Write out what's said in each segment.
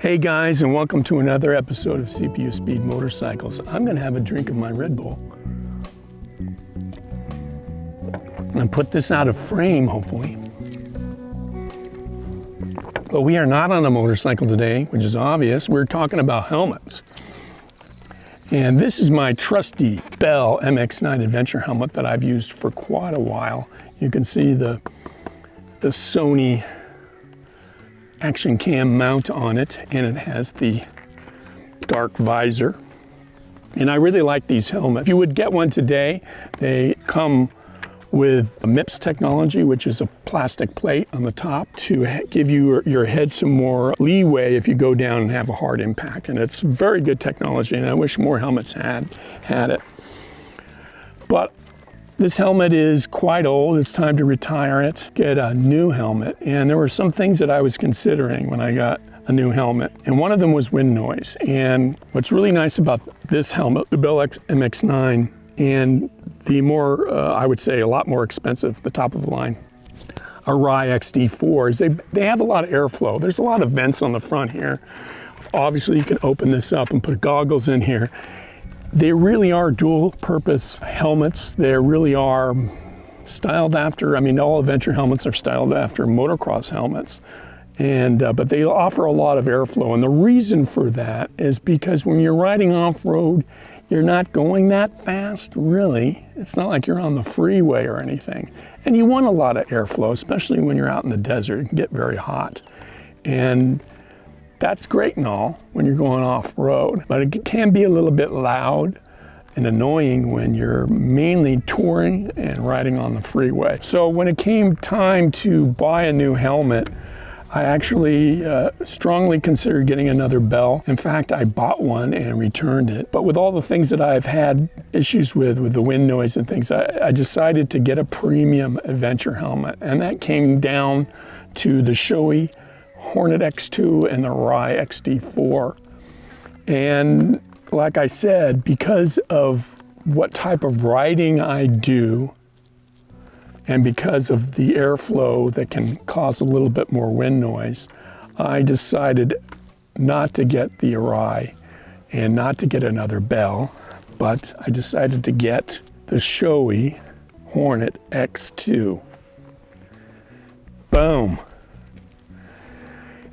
Hey guys, and welcome to another episode of CPU Speed Motorcycles. I'm gonna have a drink of my Red Bull and put this out of frame, hopefully. But we are not on a motorcycle today, which is obvious. We're talking about helmets. And this is my trusty Bell MX9 Adventure helmet that I've used for quite a while. You can see the Sony action cam mount on it, and it has the dark visor. And I really like these helmets. If you would get one today, they come with MIPS technology, which is a plastic plate on the top to give your head some more leeway if you go down and have a hard impact. And it's very good technology, and I wish more helmets had it. But this helmet is quite old. It's time to retire it, get a new helmet. And there were some things that I was considering when I got a new helmet. And one of them was wind noise. And what's really nice about this helmet, the Bell MX9, and the more, I would say a lot more expensive, the top of the line, Arai XD4, is they have a lot of airflow. There's a lot of vents on the front here. Obviously you can open this up and put goggles in here. They really are dual purpose helmets. They really are styled after, all adventure helmets are styled after motocross helmets. And but they offer a lot of airflow. And the reason for that is because when you're riding off-road, you're not going that fast, really. It's not like you're on the freeway or anything. And you want a lot of airflow, especially when you're out in the desert. It can get very hot. And that's great and all when you're going off-road, but it can be a little bit loud and annoying when you're mainly touring and riding on the freeway. So when it came time to buy a new helmet, I actually strongly considered getting another Bell. In fact, I bought one and returned it. But with all the things that I've had issues with the wind noise and things, I decided to get a premium adventure helmet. And that came down to the Shoei Hornet X2 and the Arai XD4. And like I said, because of what type of riding I do, and because of the airflow that can cause a little bit more wind noise, I decided not to get the Arai and not to get another Bell, but I decided to get the Shoei Hornet X2. Boom.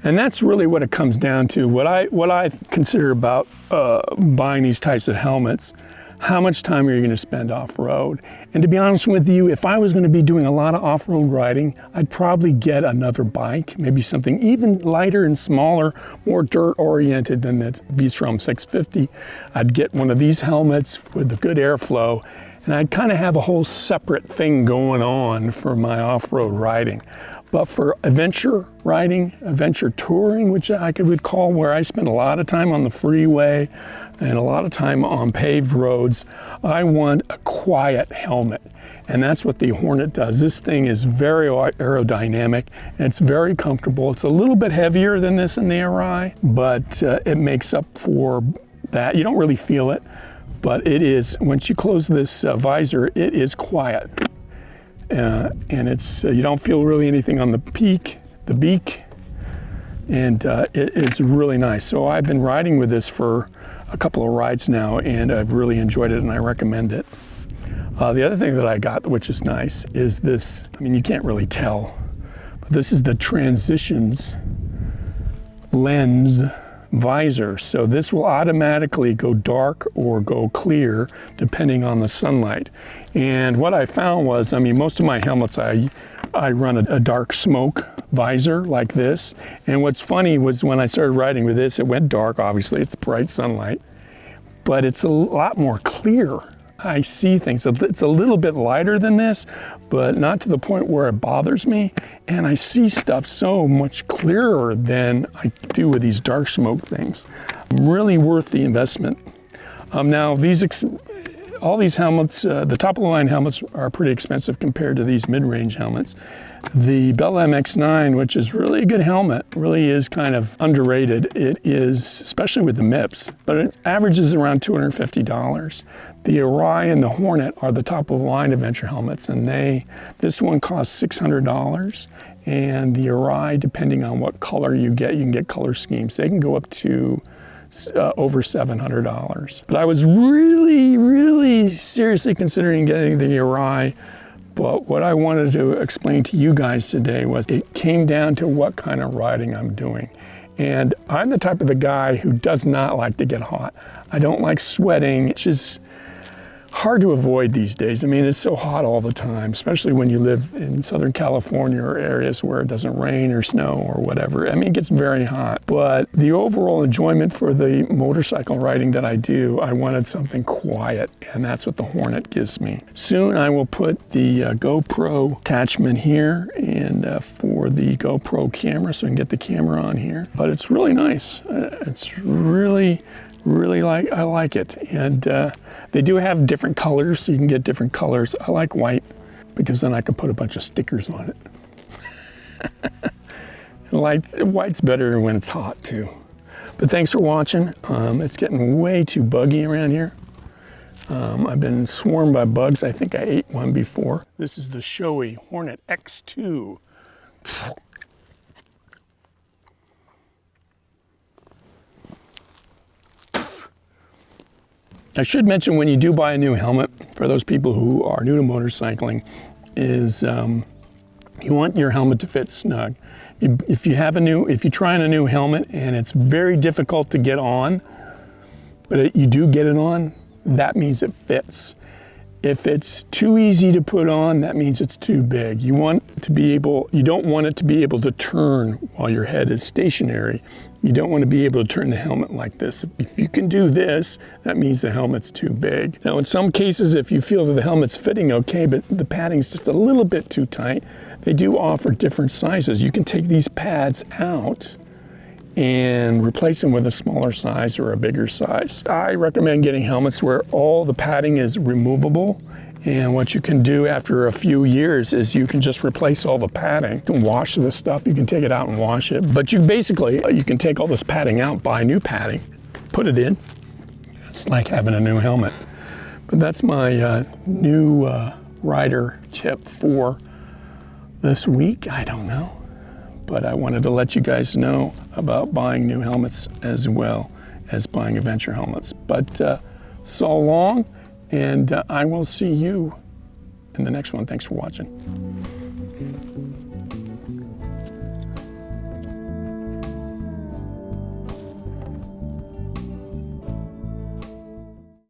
And that's really what it comes down to. What I consider about buying these types of helmets, how much time are you going to spend off-road? And to be honest with you, if I was going to be doing a lot of off-road riding, I'd probably get another bike, maybe something even lighter and smaller, more dirt-oriented than that V-Strom 650. I'd get one of these helmets with the good airflow, and I'd kind of have a whole separate thing going on for my off-road riding. But for adventure riding, adventure touring, which I would call where I spend a lot of time on the freeway and a lot of time on paved roads, I want a quiet helmet. And that's what the Hornet does. This thing is very aerodynamic and it's very comfortable. It's a little bit heavier than this in the Arai, but it makes up for that. You don't really feel it, but it is, once you close this visor, it is quiet. And it's you don't feel really anything on the beak, and it is really nice. So I've been riding with this for a couple of rides now, and I've really enjoyed it, and I recommend it. The other thing that I got, which is nice, is this. You can't really tell, but this is the Transitions lens visor. So this will automatically go dark or go clear depending on the sunlight. And what I found was, most of my helmets, I run a dark smoke visor like this. And what's funny was when I started riding with this, it went dark, obviously, it's bright sunlight, but it's a lot more clear. I see things. It's a little bit lighter than this, but not to the point where it bothers me. And I see stuff so much clearer than I do with these dark smoke things. Really worth the investment. Now, all these helmets, the top of the line helmets are pretty expensive compared to these mid-range helmets. The Bell MX9, which is really a good helmet, really is kind of underrated. It is, especially with the MIPS, but it averages around $250. The Arai and the Hornet are the top of the line adventure helmets, and this one costs $600. And the Arai, depending on what color you can get color schemes. They can go up to over $700. But I was really seriously considering getting the Arai. But what I wanted to explain to you guys today was it came down to what kind of riding I'm doing. And I'm the type of the guy who does not like to get hot. I don't like sweating. It's just hard to avoid these days. I mean, it's so hot all the time, especially when you live in Southern California or areas where it doesn't rain or snow or whatever. I mean, it gets very hot. But the overall enjoyment for the motorcycle riding that I do, I wanted something quiet, and that's what the Hornet gives me. Soon I will put the GoPro attachment here and for the GoPro camera, so I can get the camera on here. But it's really nice. It's really I like it. And they do have different colors, so you can get different colors. I like white because then I can put a bunch of stickers on it. White's better when it's hot too. But thanks for watching. It's getting way too buggy around here. I've been swarmed by bugs. I think I ate one before. This is the Shoei Hornet X2. I should mention, when you do buy a new helmet, for those people who are new to motorcycling, is you want your helmet to fit snug. If you're trying a new helmet and it's very difficult to get on, but you do get it on, that means it fits. If it's too easy to put on, that means it's too big. You don't want it to be able to turn while your head is stationary. You don't want to be able to turn the helmet like this. If you can do this, that means the helmet's too big. Now, in some cases, if you feel that the helmet's fitting okay, but the padding's just a little bit too tight, they do offer different sizes. You can take these pads out and replace them with a smaller size or a bigger size. I recommend getting helmets where all the padding is removable, and what you can do after a few years is you can just replace all the padding. You can wash this stuff, you can take it out and wash it, but you can take all this padding out, buy new padding, put it in. It's like having a new helmet. But that's my new rider tip for this week. I don't know. But I wanted to let you guys know about buying new helmets as well as buying adventure helmets. But so long, and I will see you in the next one. Thanks for watching.